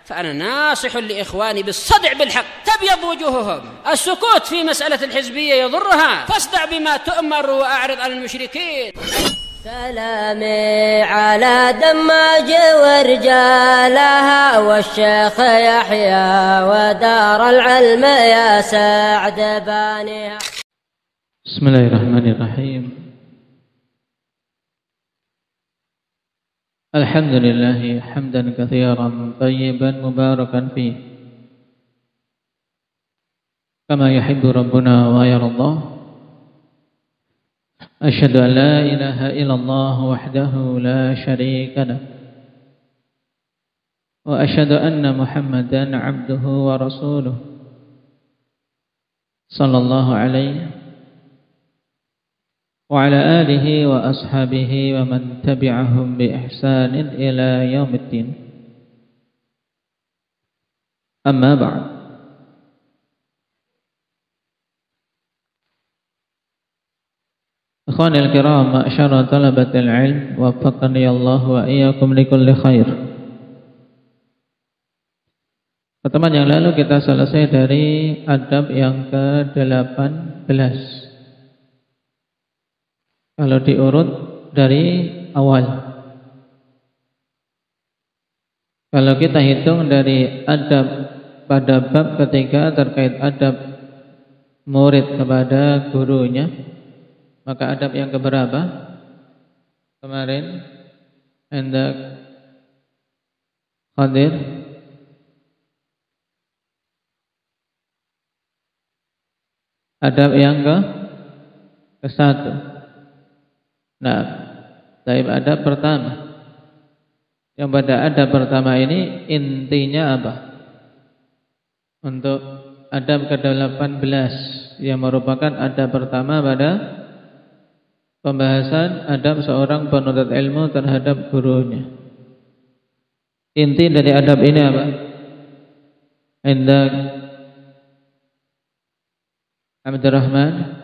فأنا ناصح لإخواني بالصدع بالحق تبيض وجوههم. السكوت في مسألة الحزبية يضرها، فاصدع بما تؤمر وأعرض عن المشركين. سلامي على دماج ورجالها والشيخ يحيى ودار العلم يا سعد بانيها. بسم الله الرحمن الرحيم. الحمد لله حمدا كثيرا طيبا مباركا فيه كما يحب ربنا ويرضى. أشهد أن لا إله إلا الله وحده لا شريك له، وأشهد أن محمدا عبده ورسوله صلى الله عليه وعلى آله وأصحابه ومن تبعهم بإحسان إلى يوم الدين. أما بعد، إخواني الكرام معشر طلبة العلم، وفقني الله وإياكم لكل خير. Pertemuan yang lalu kita selesai dari adab yang ke-18. Kalau diurut dari awal, kalau kita hitung dari adab pada bab ketiga terkait adab murid kepada gurunya, maka adab yang keberapa? Kemarin hendak hadir adab yang ke-1. Nah, dari adab pertama. Yang pada adab pertama ini intinya apa? Untuk adab ke-18 yang merupakan adab pertama pada pembahasan adab seorang penuntut ilmu terhadap gurunya. Inti dari adab ini apa? Hendak Abdurrahman.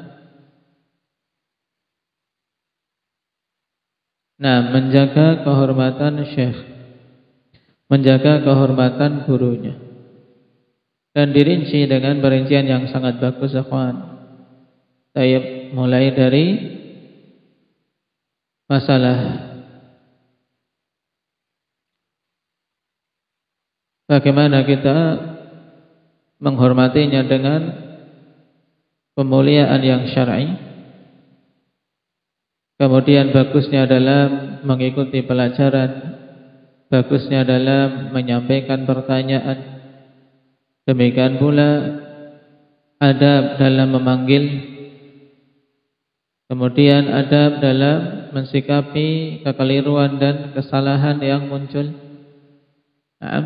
Nah, menjaga kehormatan syekh, menjaga kehormatan gurunya, dan dirinci dengan perincian yang sangat bagus, ikhwan. Saya mulai dari masalah bagaimana kita menghormatinya dengan pemuliaan yang syar'i. Kemudian bagusnya dalam mengikuti pelajaran, bagusnya dalam menyampaikan pertanyaan. Demikian pula adab dalam memanggil. Kemudian adab dalam mensikapi kekeliruan dan kesalahan yang muncul. Nah,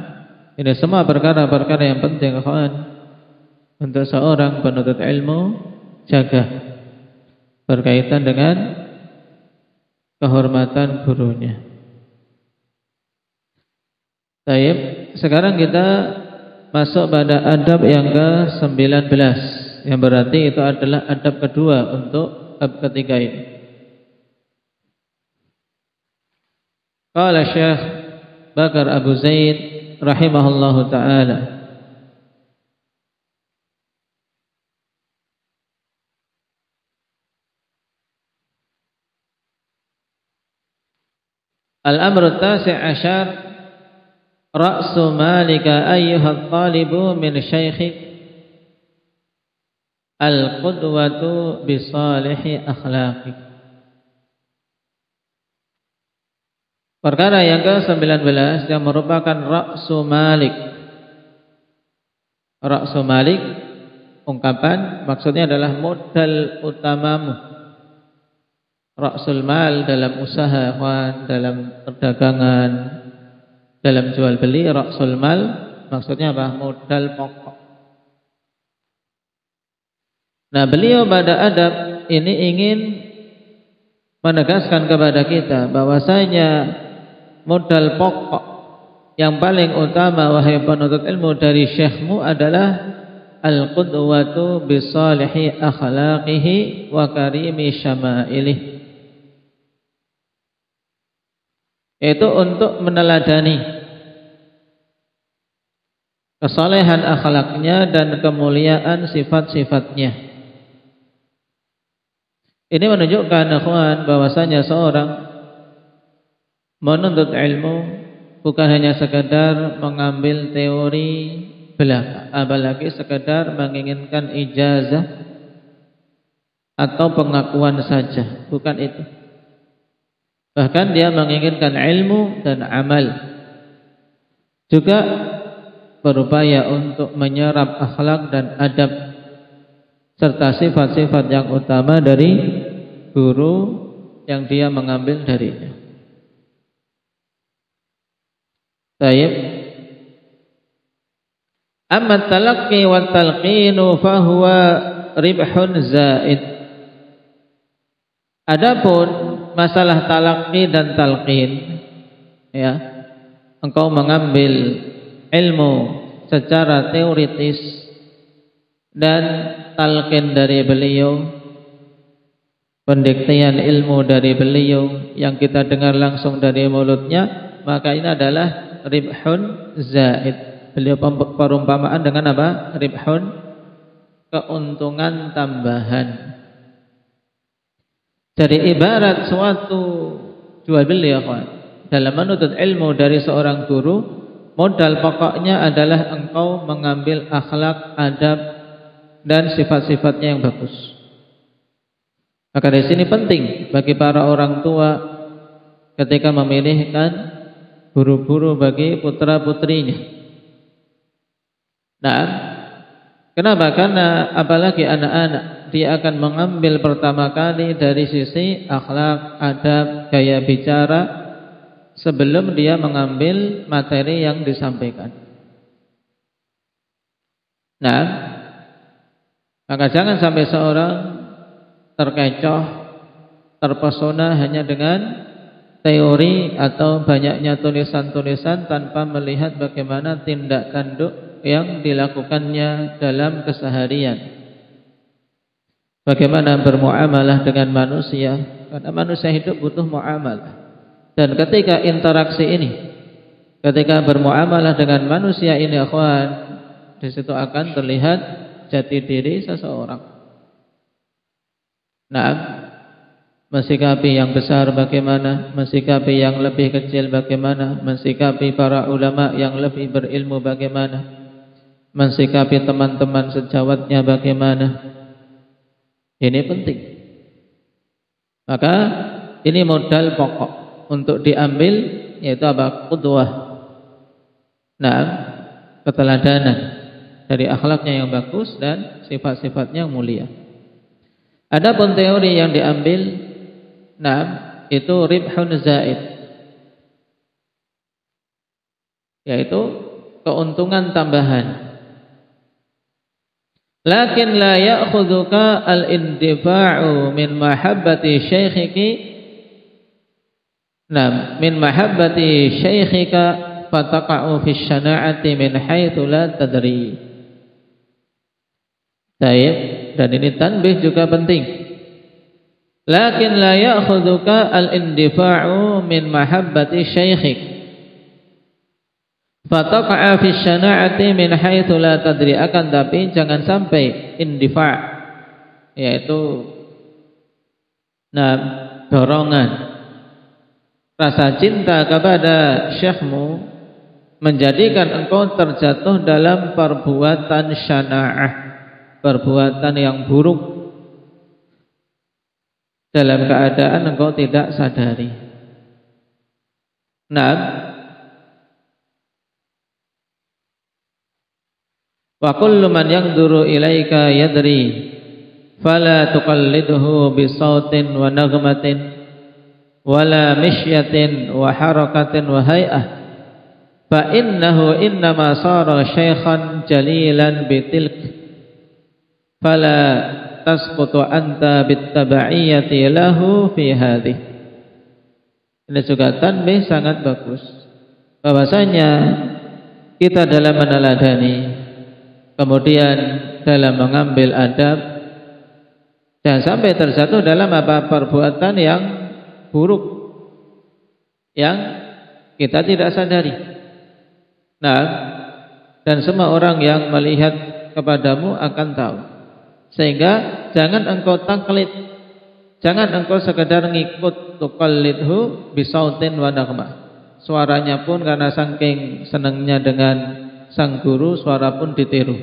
ini semua perkara-perkara yang penting, kawan, untuk seorang penuntut ilmu jaga berkaitan dengan kehormatan gurunya. Baik, sekarang kita masuk pada adab yang ke-19, yang berarti itu adalah adab kedua untuk bab ketiga ini. Qala Syekh Bakar Abu Zaid rahimahullahu ta'ala, Al-amru at-tasi' asyar ra'su malika ayyuhat talibu min syaikhi al-qudwatu bisalihi akhlaqi. Perkara yang ke-19 yang merupakan ra'su malik. Ra'su malik, ungkapan maksudnya adalah modal utamamu. Ra'sul mal dalam usaha, dalam perdagangan, dalam jual beli. Ra'sul mal maksudnya apa? Modal pokok. Nah, beliau pada adab ini ingin menegaskan kepada kita bahwasanya modal pokok yang paling utama, wahai penuntut ilmu, dari syekhmu adalah al-qudwatu bisalihi akhlaqihi wa karimi syama'ilih. Itu untuk meneladani kesalehan akhlaknya dan kemuliaan sifat-sifatnya. Ini menunjukkan ikhwan bahwasanya seorang menuntut ilmu bukan hanya sekedar mengambil teori belaka, apalagi sekedar menginginkan ijazah atau pengakuan saja, bukan itu. Bahkan dia menginginkan ilmu dan amal. Juga berupaya untuk menyerap akhlak dan adab serta sifat-sifat yang utama dari guru yang dia mengambil darinya. Baik. Amma talaqqi wa talqinu fahuwa ribhun zaid. Adapun masalah talaqqi dan talqin, ya, engkau mengambil ilmu secara teoritis dan talqin dari beliau, pendiktian ilmu dari beliau yang kita dengar langsung dari mulutnya, maka ini adalah ribhun zaid. Beliau perumpamaan dengan apa? Ribhun, keuntungan tambahan. Jadi ibarat suatu jual beli ya kawan. Dalam menuntut ilmu dari seorang guru, modal pokoknya adalah engkau mengambil akhlak, adab dan sifat-sifatnya yang bagus. Maka di sini penting bagi para orang tua ketika memilihkan guru-guru bagi putra-putrinya. Nah, kenapa? Karena apalagi anak-anak, dia akan mengambil pertama kali dari sisi akhlak, adab, gaya bicara sebelum dia mengambil materi yang disampaikan. Nah, maka jangan sampai seorang terkecoh, terpesona hanya dengan teori atau banyaknya tulisan-tulisan tanpa melihat bagaimana tindak tanduk yang dilakukannya dalam keseharian. Bagaimana bermuamalah dengan manusia, karena manusia hidup butuh muamalah. Dan ketika interaksi ini, ketika bermuamalah dengan manusia ini, akhwan, di situ akan terlihat jati diri seseorang. Nah, mensikapi yang besar bagaimana, mensikapi yang lebih kecil bagaimana, mensikapi para ulama yang lebih berilmu bagaimana, mensikapi teman-teman sejawatnya bagaimana. Ini penting. Maka ini modal pokok untuk diambil, yaitu apa? Qudwah. Nah, keteladanan dari akhlaknya yang bagus dan sifat-sifatnya yang mulia. Adapun teori yang diambil, nah, itu ribhun zaid, yaitu keuntungan tambahan. Lakin la ya'khudhuka al-indifa'u min mahabbati syekhiki, nah, min mahabbati syekhika fataqa'u fi syana'ati min haitsu la tadri. Baik, dan ini tanbih juga penting. Lakin la ya'khudhuka al-indifa'u min mahabbati syekhik fataqa'a fi syana'ati min haitsu la tadri. Akan tapi jangan sampai indifa', yaitu nah, dorongan rasa cinta kepada syekhmu menjadikan engkau terjatuh dalam perbuatan syana'ah, perbuatan yang buruk dalam keadaan engkau tidak sadari. Nah, wa kullu man yanzuru ilaika yadri fala tuqallidhu bi sautin wa naghmatin wala mishyatin wa harakatin wa hay'ah fa innahu innama sara syaikhan jalilan bitilk fala tasqutu anta bittabaiyati lahu fi hadhihi. Ini juga tanbih sangat bagus bahwasanya kita dalam meneladani, kemudian dalam mengambil adab, jangan sampai terjatuh dalam apa perbuatan yang buruk yang kita tidak sadari. Nah, dan semua orang yang melihat kepadamu akan tahu. Sehingga jangan engkau taklid, jangan engkau sekedar ngikut tuqallidhu bisautin wa nagmah. Suaranya pun karena saking senangnya dengan sang guru, suara pun ditiru,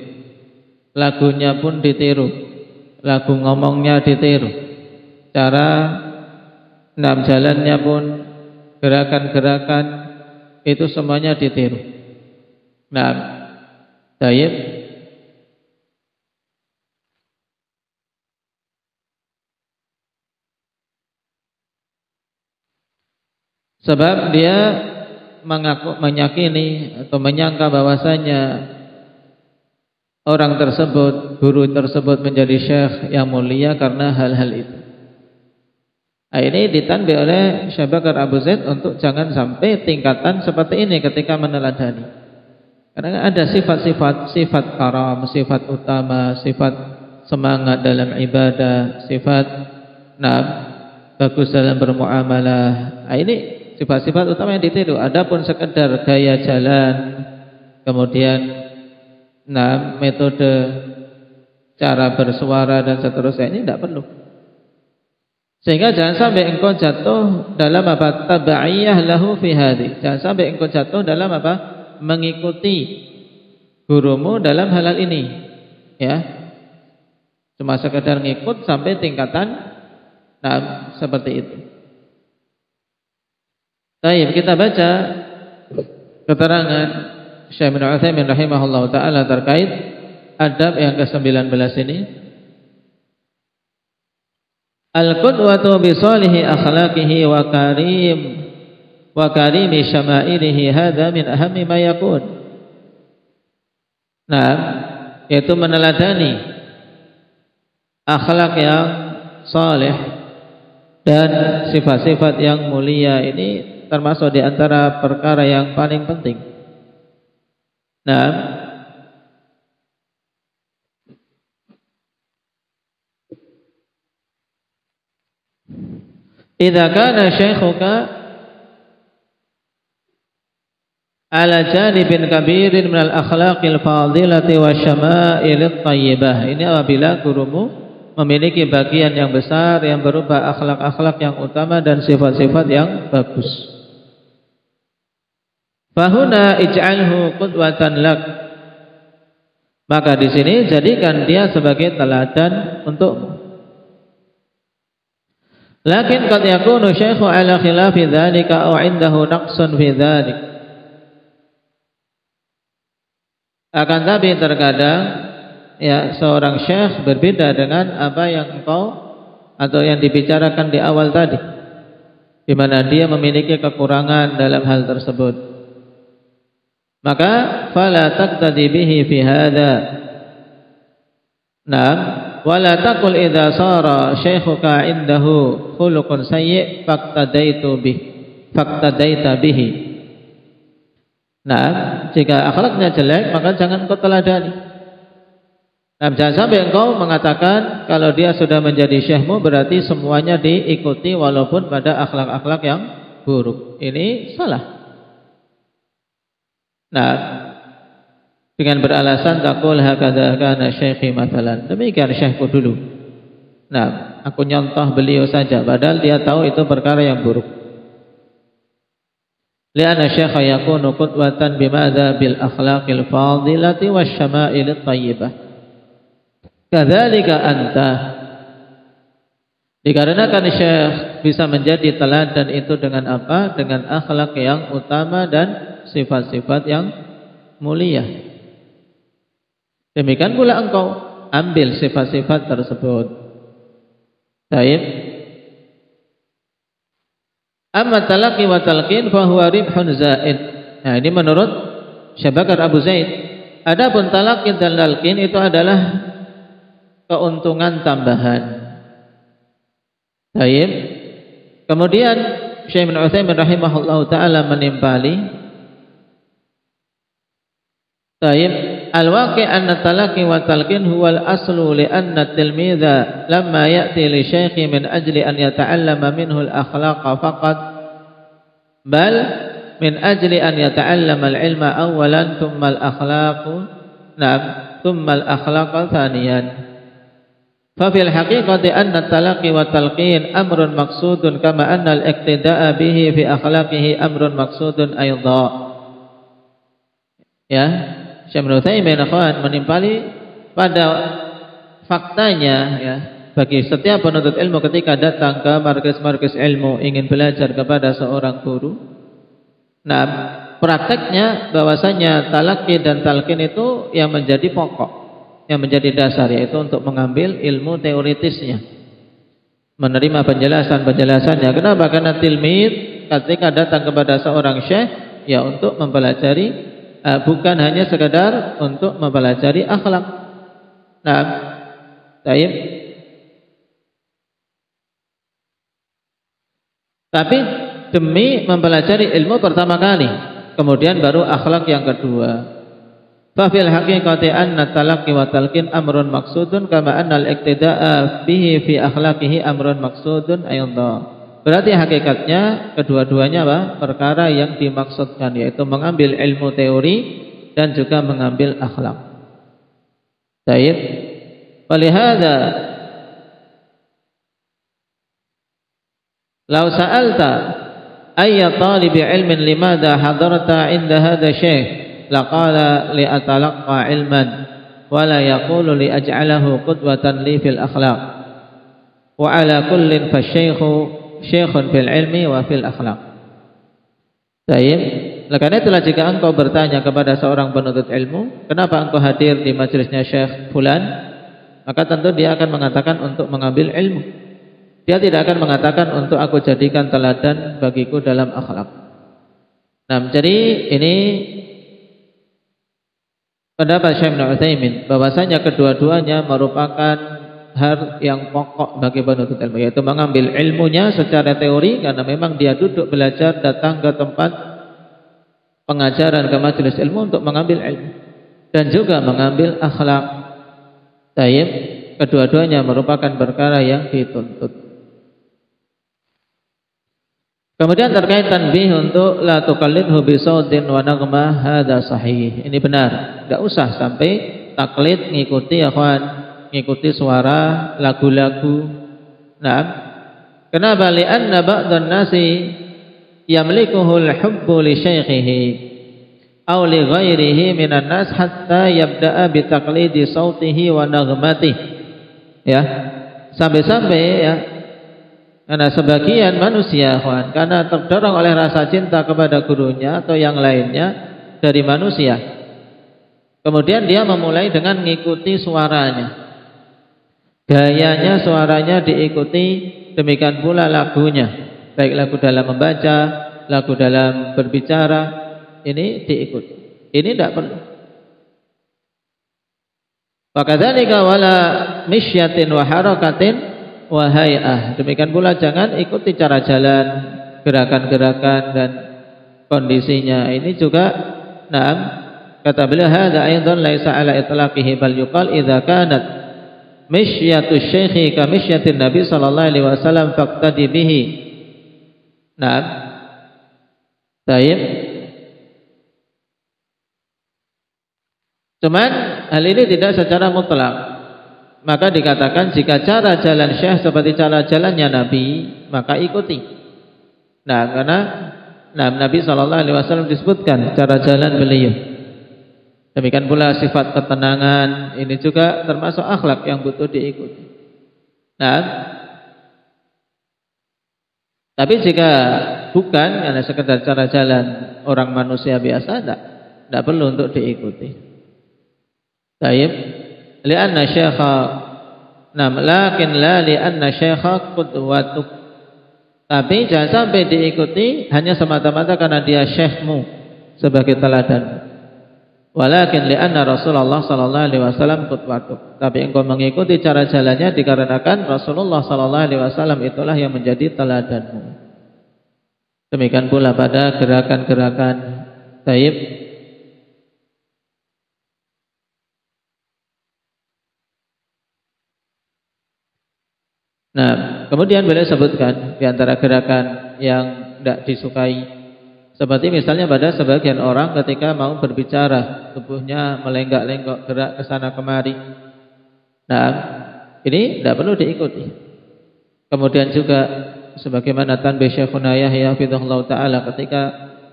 lagunya pun ditiru, lagu ngomongnya ditiru, cara jalannya pun, gerakan-gerakan itu semuanya ditiru. Nah, baik. Sebab dia meyakini atau menyangka bahwasanya orang tersebut, guru tersebut menjadi syekh yang mulia karena hal-hal itu. Ini ditanbih oleh Syekh Bakar Abu Zaid untuk jangan sampai tingkatan seperti ini ketika meneladani. Karena ada sifat karam, sifat utama, sifat semangat dalam ibadah, sifat bagus dalam bermuamalah. Ini sifat-sifat utama yang ditiru. Adapun sekedar gaya jalan, kemudian metode cara bersuara dan seterusnya, ini tidak perlu. Sehingga jangan sampai engkau jatuh dalam apa? Tabaiyah lahu fi hadhi. Jangan sampai engkau jatuh dalam apa? Mengikuti gurumu dalam hal ini. Ya. Cuma sekedar ngikut sampai tingkatan seperti itu. Baik, kita baca keterangan Syekh bin Utsaimin rahimahullahu taala terkait adab yang ke-19 ini. Al-qudwatu bi salihi akhlaqihi wa karimi syama'ilihi hadza min ahammi ma yakun. Yaitu meneladani akhlak yang saleh dan sifat-sifat yang mulia ini termasuk di antara perkara yang paling penting. Idza kana syaikhuka ala janibin kabirin minal akhlaqil fadilati wa syama'il thayyibah. Ini apabila gurumu memiliki bagian yang besar yang berupa akhlak-akhlak yang utama dan sifat-sifat yang bagus. Fahuna ij'alhu qudwatan lak. Maka di sini jadikan dia sebagai teladan untukmu. Lakin qad yakunu syaikhu ala khilafi dzalika aw 'indahu naqsun fi dzalik. Akan tapi terkadang seorang syekh berbeda dengan apa yang engkau atau yang dibicarakan di awal tadi, di mana dia memiliki kekurangan dalam hal tersebut. Maka fala taqtadi bihi fi hadza. Wala taqul idza sara syaikhuka indahu khuluqun sayyi faqtadaita bihi. Jika akhlaknya jelek maka jangan kau teladani. Jangan sampai engkau mengatakan kalau dia sudah menjadi syekhmu berarti semuanya diikuti walaupun pada akhlak-akhlak yang buruk. Ini salah. Dengan beralasan taqul hakadha kana syaikhi mathalan. Demikian syekhku dulu. Aku nyontoh beliau saja padahal dia tahu itu perkara yang buruk. Li'anna syaikha yakunu qudwatan bimadza bil akhlaqil fadilati wasyama'il thayyibah. Kadzalika anta. Dikarenakan syekh bisa menjadi teladan itu dengan apa? Dengan akhlak yang utama dan sifat-sifat yang mulia. Demikian pula engkau ambil sifat-sifat tersebut. Baik. Amma talaqi wa talqin fa huwa ribhun zaid. Ini menurut Syekh Bakar Abu Zaid. Adapun talaqin dan talqin itu adalah keuntungan tambahan. Baik. Kemudian Syekh bin Utsaimin rahimahullahu taala menimpali. Baik. Al-waqi' anna talaqi wa talqin huwa al-aslu li anna at-tilmidha lamma ya'ti li syaikhi min ajli an yata'allama minhu al-akhlaqa faqat bal min ajli an yata'allama al-ilma awalan thumma al-akhlaqu thumma al-akhlaqa thaniyan. Fa fil haqiqati anna at-talaqqi wa talqin amrun maqsudun kama anna al-iqtida'a bihi fi akhlaqihi amrun maqsudun aidha. Ya, Syekh Ibnu Utsaimin menimpali pada faktanya, ya, bagi setiap penuntut ilmu ketika datang ke markis-markis ilmu ingin belajar kepada seorang guru. Nah, prakteknya bahwasanya talaqi dan talqin itu yang menjadi pokok, yang menjadi dasar, yaitu untuk mengambil ilmu teoritisnya, menerima penjelasan-penjelasannya. Kenapa? Karena tilmid ketika datang kepada seorang syekh, ya untuk mempelajari, bukan hanya sekedar untuk mempelajari akhlak. Nah, baik. Tapi demi mempelajari ilmu pertama kali, kemudian baru akhlak yang kedua. Fa fil haqiqati anna talaqqi wa talqin amrun maqsudun kama anna al-iqtida'a bihi fi akhlaqihi amrun maqsudun aidha. Berarti hakikatnya kedua-duanya apa? Perkara yang dimaksudkan, yaitu mengambil ilmu teori dan juga mengambil akhlak. Baik. Walihada law sa'alta ayya talibi ilmin limadha hadarta 'inda hadha syekh laqala li atalaqqa ilman wa la yaqulu li aj'alahu qudwatan li fil akhlaq wa ala kullin fasyaikhu syekhun fil ilmi wa fil akhlaq. Baik, karena itulah jika engkau bertanya kepada seorang penuntut ilmu, kenapa engkau hadir di majelisnya Syekh fulan, maka tentu dia akan mengatakan untuk mengambil ilmu. Dia tidak akan mengatakan untuk aku jadikan teladan bagiku dalam akhlak. Nah, jadi ini pendapat Syekh Ibnu Utsaimin bahwasanya kedua-duanya merupakan hal yang pokok bagi penuntut ilmu, yaitu mengambil ilmunya secara teori karena memang dia duduk belajar, datang ke tempat pengajaran, ke majelis ilmu untuk mengambil ilmu, dan juga mengambil akhlak. Taib, kedua-duanya merupakan perkara yang dituntut. Kemudian terkait tanbih untuk la tuqallidhu bi sautin wa naghmah, hadza sahih. Ini benar. Enggak usah sampai taklid, ngikuti akhwan, ngikuti suara lagu-lagu. Nah, kenapa? Li'anna ba'dhan nasi yamlikuhu al-hubbu li syaikhihi aw li ghairihi minan nas hatta yabda'a bi taqlidi sautihi wa naghmatihi. Ya. Sampai-sampai ya, karena sebagian manusia, karena terdorong oleh rasa cinta kepada gurunya atau yang lainnya dari manusia, kemudian dia memulai dengan mengikuti suaranya, gayanya, suaranya diikuti, demikian pula lagunya, baik lagu dalam membaca, lagu dalam berbicara, ini diikuti. Ini tidak perlu. Wakadzalika wala misyatin wa harakatin wahai'ah. Demikian pula jangan ikuti cara jalan, gerakan-gerakan dan kondisinya. Ini juga, na'am, kata beliau, hadza aidan laisa ala itlaqihi bal yuqal idza kanat mishyatu syekhi ka misyatin Nabi sallallahu alaihi wasallam faqtadi bihi. Na'am. Baik. Cuman hal ini tidak secara mutlak. Maka dikatakan jika cara jalan syekh seperti cara jalannya Nabi, maka ikuti. Nah, karena Nabi SAW disebutkan cara jalan beliau. Demikian pula sifat ketenangan, ini juga termasuk akhlak yang butuh diikuti. Nah, tapi jika bukan karena sekedar cara jalan orang manusia biasa, tidak perlu untuk diikuti. Baik. Lianna syekha, lakin la lianna syekha qudwatuk. Tapi jangan sampai diikuti hanya semata-mata karena dia syekhmu sebagai teladan. Walakin lianna Rasulullah sallallahu alaihi wasallam qudwatuk. Tapi engkau mengikuti cara jalannya dikarenakan Rasulullah sallallahu alaihi wasallam itulah yang menjadi teladanmu. Demikian pula pada gerakan-gerakan taib. Nah, kemudian beliau sebutkan di antara gerakan yang tidak disukai Seperti misalnya pada sebagian orang ketika mau berbicara, tubuhnya melenggak-lenggok, gerak ke sana kemari. Nah, ini tidak perlu diikuti. Kemudian juga sebagaimana tanbih Syekhuna Yahya hafizahullah taala ketika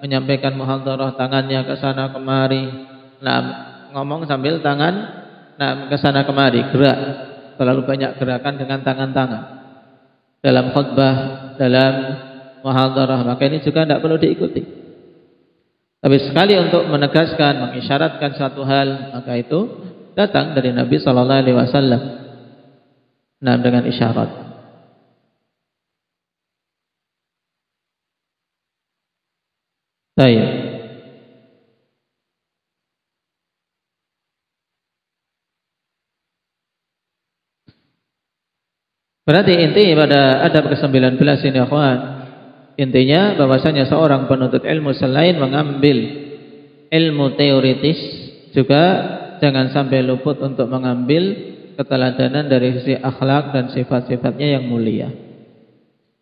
menyampaikan muhadharah, tangannya ke sana kemari. Nah, ngomong sambil tangan ke sana kemari, gerak. Terlalu banyak gerakan dengan tangan-tangan dalam khutbah, dalam muhadharah, maka ini juga tidak perlu diikuti. Tapi sekali untuk menegaskan, mengisyaratkan satu hal, maka itu datang dari Nabi sallallahu alaihi wasallam. Nah, dengan isyarat. Baik. Berarti inti pada adab ke-19 ini, akhwan, intinya bahwasanya seorang penuntut ilmu selain mengambil ilmu teoritis, juga jangan sampai luput untuk mengambil keteladanan dari sisi akhlak dan sifat-sifatnya yang mulia.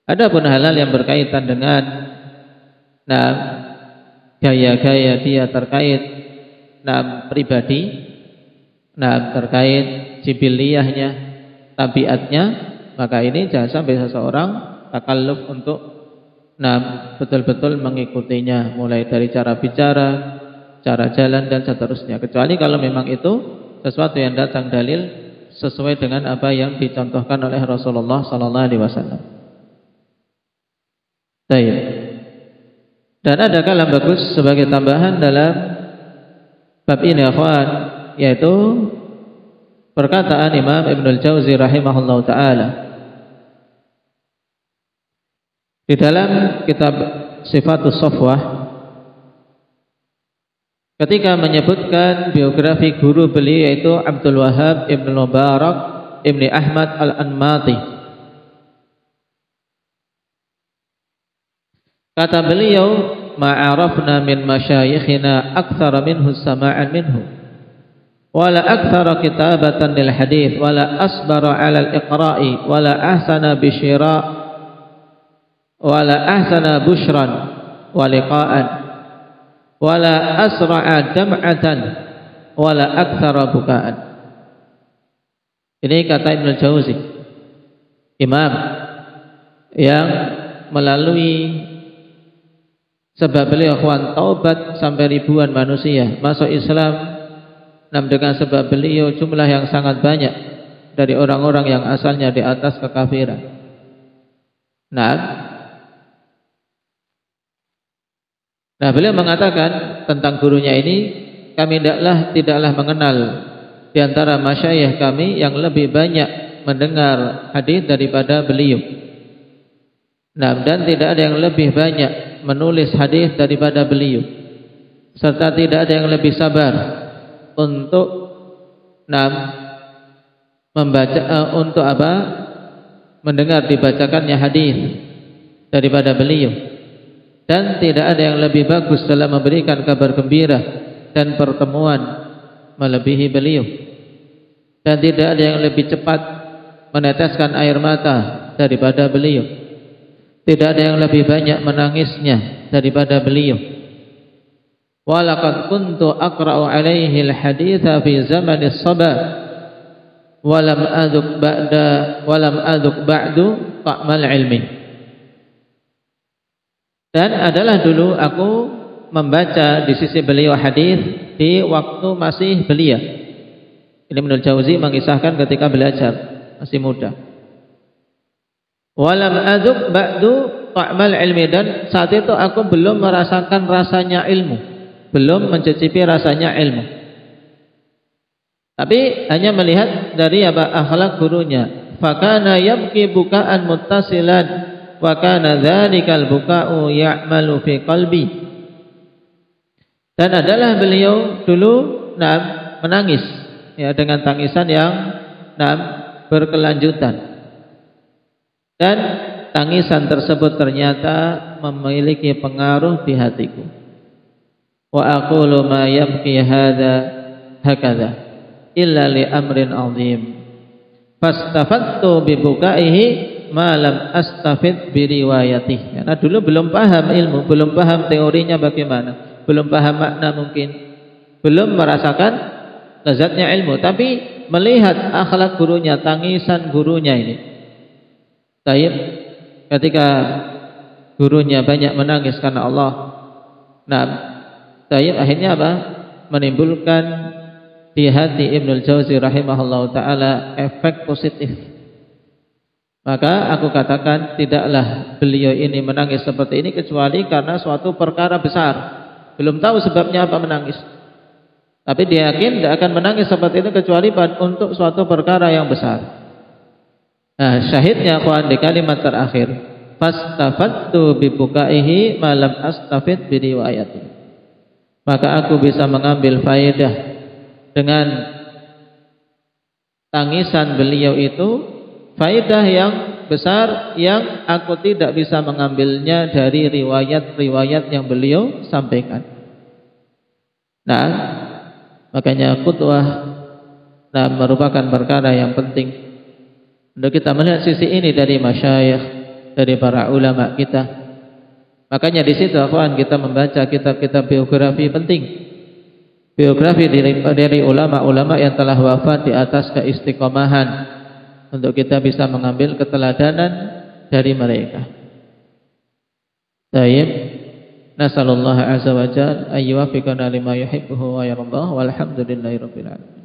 Adapun hal-hal yang berkaitan dengan gaya-gaya dia terkait pribadi, terkait jibiliyahnya, tabiatnya, maka ini jangan sampai seseorang takalluf untuk betul-betul mengikutinya, mulai dari cara bicara, cara jalan dan seterusnya, kecuali kalau memang itu sesuatu yang datang dalil sesuai dengan apa yang dicontohkan oleh Rasulullah sallallahu alaihi wasallam. Baik. Dan ada kalam bagus sebagai tambahan dalam bab ini, akhwan, yaitu perkataan Imam Ibnul Jauzi rahimahullahu taala di dalam kitab Sifatus Safwah, ketika menyebutkan biografi guru beliau yaitu Abdul Wahhab Ibn Mubarak Ibn Ahmad Al-Anmati. Kata beliau, ma'arafna min masyayikhina aktsara minhu sama'an minhu wala aktsara kitabatan lil hadits wala asbara 'ala al-iqra'i wala ahsana bisyira' wala ahsana bushran wa liqa'an wala asra'a dam'atan wala aktsara buka'an. Ini kata Ibnu Jauzi, imam yang melalui sebab beliau akhwan taubat sampai ribuan manusia masuk Islam, dengan sebab beliau jumlah yang sangat banyak dari orang-orang yang asalnya di atas kekafiran. Nah, beliau mengatakan tentang gurunya ini, kami tidaklah mengenal di antara masyayikh kami yang lebih banyak mendengar hadis daripada beliau. Dan tidak ada yang lebih banyak menulis hadis daripada beliau, serta tidak ada yang lebih sabar untuk mendengar dibacakannya hadis daripada beliau. Dan tidak ada yang lebih bagus dalam memberikan kabar gembira dan pertemuan melebihi beliau. Dan tidak ada yang lebih cepat meneteskan air mata daripada beliau. Tidak ada yang lebih banyak menangisnya daripada beliau. Walaqad kuntu aqra'u 'alaihi al-haditsa fi zamanis sabah walam aduk ba'du ta'mal ilmi. Dan adalah dulu aku membaca di sisi beliau hadis di waktu masih belia. Ini Ibnu Jauzi mengisahkan ketika belajar masih muda. Walam aduk ba'du ta'mal ilmi, dan saat itu aku belum merasakan rasanya ilmu, belum mencicipi rasanya ilmu. Tapi hanya melihat dari akhlak gurunya. Fakana yabki bukaan muttasilan wa kana dzalikal buka'u ya'malu fi qalbi. Dan adalah beliau dulu menangis dengan tangisan yang berkelanjutan. Dan tangisan tersebut ternyata memiliki pengaruh di hatiku. Wa aqulu ma yabki hadza hakadha illa li amrin 'azim. Fastafattu bi bukaihi ma lam astafid bi riwayatihi. Karena dulu belum paham ilmu, belum paham teorinya bagaimana, belum paham makna mungkin, belum merasakan lezatnya ilmu, tapi melihat akhlak gurunya, tangisan gurunya ini. Taib, ketika gurunya banyak menangis karena Allah. Nah, taib akhirnya apa? Menimbulkan di hati Ibnul Jauzi rahimahullah ta'ala efek positif. Maka aku katakan tidaklah beliau ini menangis seperti ini kecuali karena suatu perkara besar. Belum tahu sebabnya apa menangis, tapi dia yakin tidak akan menangis seperti itu kecuali untuk suatu perkara yang besar. Nah, syahidnya akhwan di kalimat terakhir, fastafattu bi bukaihi ma lam astafid bi riwayati. Maka aku bisa mengambil faedah dengan tangisan beliau itu, faedah yang besar yang aku tidak bisa mengambilnya dari riwayat-riwayat yang beliau sampaikan. Nah, makanya khutbah merupakan perkara yang penting untuk kita melihat sisi ini dari masyayikh, dari para ulama kita. Makanya di situ akhwan kita membaca kitab-kitab biografi penting. Biografi dari ulama-ulama yang telah wafat di atas keistiqomahan, untuk kita bisa mengambil keteladanan dari mereka. Baik, nasallallahu azza wa jalla ayyuwaffiqana lima yuhibbuhu wa yardah, walhamdulillahirabbil alamin.